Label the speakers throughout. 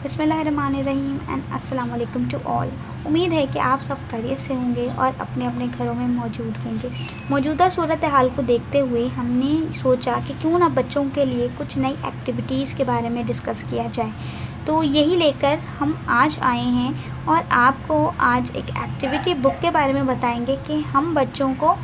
Speaker 1: बिस्मिल्लाहिर्रहमानिर्रहीम एंड अस्सलाम वालेकुम टू ऑल। उम्मीद है कि आप सब खैरियत से होंगे और अपने अपने घरों में मौजूद होंगे। मौजूदा सूरत हाल को देखते हुए हमने सोचा कि क्यों ना बच्चों के लिए कुछ नई एक्टिविटीज़ के बारे में डिस्कस किया जाए। तो यही लेकर हम आज आए हैं और आपको आज एक एक्टिविटी बुक के बारे में बताएंगे कि हम बच्चों को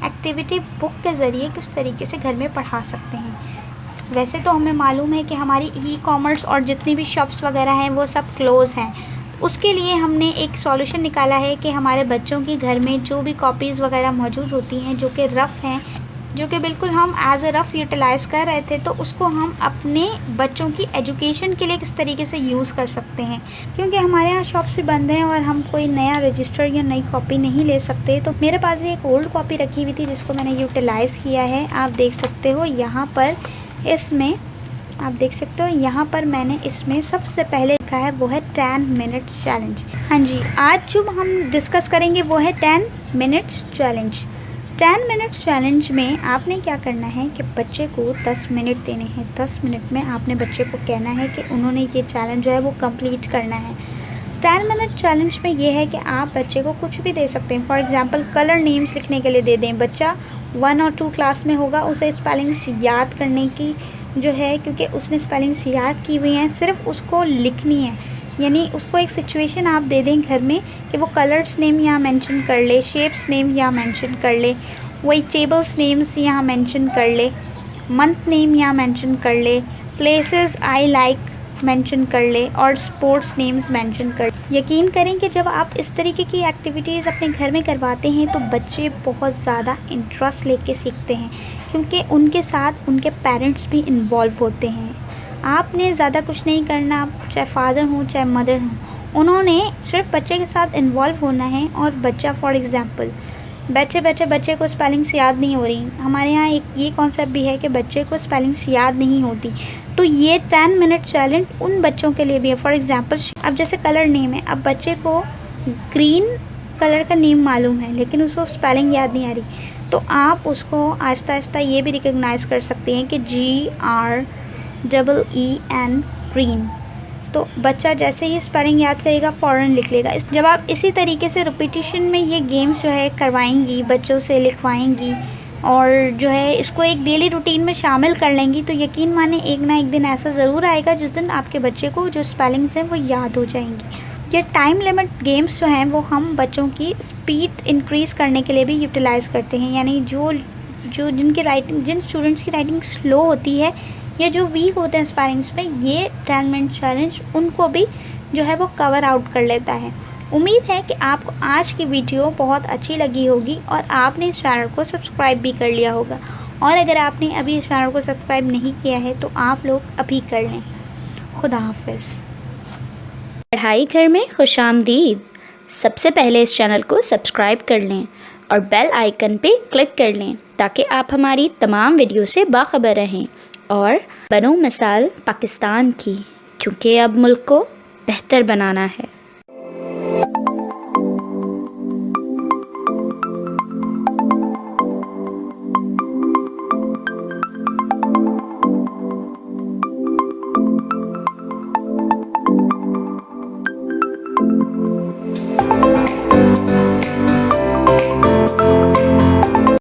Speaker 1: एक्टिविटी बुक के ज़रिए किस तरीके से घर में पढ़ा सकते हैं। वैसे तो हमें मालूम है कि हमारी ई-कॉमर्स और जितनी भी शॉप्स वगैरह हैं वो सब क्लोज़ हैं। उसके लिए हमने एक सॉल्यूशन निकाला है कि हमारे बच्चों के घर में जो भी कॉपीज़ वगैरह मौजूद होती हैं जो कि रफ़ हैं, जो कि बिल्कुल हम एज अ रफ़ यूटिलाइज़ कर रहे थे, तो उसको हम अपने बच्चों की एजुकेशन के लिए किस तरीके से यूज़ कर सकते हैं। क्योंकि हमारे यहाँ शॉप्स बंद हैं और हम कोई नया रजिस्टर या नई कॉपी नहीं ले सकते, तो मेरे पास भी एक ओल्ड कॉपी रखी हुई थी जिसको मैंने यूटिलाइज़ किया है। आप देख सकते हो यहाँ पर, इसमें आप देख सकते हो यहाँ पर मैंने इसमें सबसे पहले लिखा है वो है 10 मिनट्स चैलेंज। हाँ जी, आज जो हम डिस्कस करेंगे वो है 10 मिनट्स चैलेंज। 10 मिनट्स चैलेंज में आपने क्या करना है कि बच्चे को 10 मिनट देने हैं। 10 मिनट में आपने बच्चे को कहना है कि उन्होंने ये चैलेंज जो है वो कंप्लीट करना है। 10 मिनट चैलेंज में ये है कि आप बच्चे को कुछ भी दे सकते हैं। फॉर एग्ज़ाम्पल कलर नेम्स लिखने के लिए दे दें। बच्चा 1 और 2 क्लास में होगा, उसे स्पेलिंग्स याद करने की जो है, क्योंकि उसने स्पेलिंग्स याद की हुई हैं, सिर्फ उसको लिखनी है। यानी उसको एक सिचुएशन आप दे दें घर में कि वो कलर्स नेम यहाँ मेंशन कर ले, शेप्स नेम यहाँ मेंशन कर ले, वही टेबल्स नेम्स यहाँ मेंशन कर ले, मंथ नेम यहाँ मेंशन कर ले, प्लेसेस आई लाइक मेंशन कर ले और स्पोर्ट्स नेम्स मेंशन कर। यकीन करें कि जब आप इस तरीके की एक्टिविटीज़ अपने घर में करवाते हैं तो बच्चे बहुत ज़्यादा इंटरेस्ट लेके सीखते हैं, क्योंकि उनके साथ उनके पेरेंट्स भी इन्वॉल्व होते हैं। आपने ज़्यादा कुछ नहीं करना, चाहे फादर हो चाहे मदर हो, उन्होंने सिर्फ बच्चे के साथ इन्वॉल्व होना है। और बच्चा फॉर एग्ज़ाम्पल बच्चे को स्पेलिंग्स याद नहीं हो रही, हमारे यहाँ एक ये कॉन्सेप्ट भी है कि बच्चे को स्पेलिंग्स याद नहीं होती, तो ये 10 मिनट चैलेंज उन बच्चों के लिए भी है। फॉर एग्ज़ाम्पल अब जैसे कलर नेम है, अब बच्चे को ग्रीन कलर का नेम मालूम है लेकिन उसको स्पेलिंग याद नहीं आ रही, तो आप उसको आहिस्ता आहिस्ता ये भी रिकग्नाइज़ कर सकते हैं कि GREEN ग्रीन। तो बच्चा जैसे ही स्पेलिंग याद करेगा फ़ौरन लिख लेगा। जब आप इसी तरीके से रिपीटिशन में ये गेम्स जो है करवाएंगी, बच्चों से लिखवाएंगी और जो है इसको एक डेली रूटीन में शामिल कर लेंगी, तो यकीन माने एक ना एक दिन ऐसा ज़रूर आएगा जिस दिन आपके बच्चे को जो स्पेलिंग्स हैं वो याद हो जाएंगी। ये टाइम लिमिट गेम्स जो हैं वो हम बच्चों की स्पीड इंक्रीज़ करने के लिए भी यूटिलाइज़ करते हैं। यानी जिन स्टूडेंट्स की राइटिंग स्लो होती है या जो वीक होते हैं स्पेलिंग्स में, ये 10 मिनट चैलेंज उनको भी जो है वो कवर आउट कर लेता है। उम्मीद है कि आपको आज की वीडियो बहुत अच्छी लगी होगी और आपने इस चैनल को सब्सक्राइब भी कर लिया होगा। और अगर आपने अभी इस चैनल को सब्सक्राइब नहीं किया है तो आप लोग अभी कर लें। खुदा हाफिज़।
Speaker 2: पढ़ाई घर में खुशामदीद। सबसे पहले इस चैनल को सब्सक्राइब कर लें और बेल आइकन पे क्लिक कर लें ताकि आप हमारी तमाम वीडियो से बाखबर रहें और बनो मिसाल पाकिस्तान की, क्योंकि अब मुल्क को बेहतर बनाना है।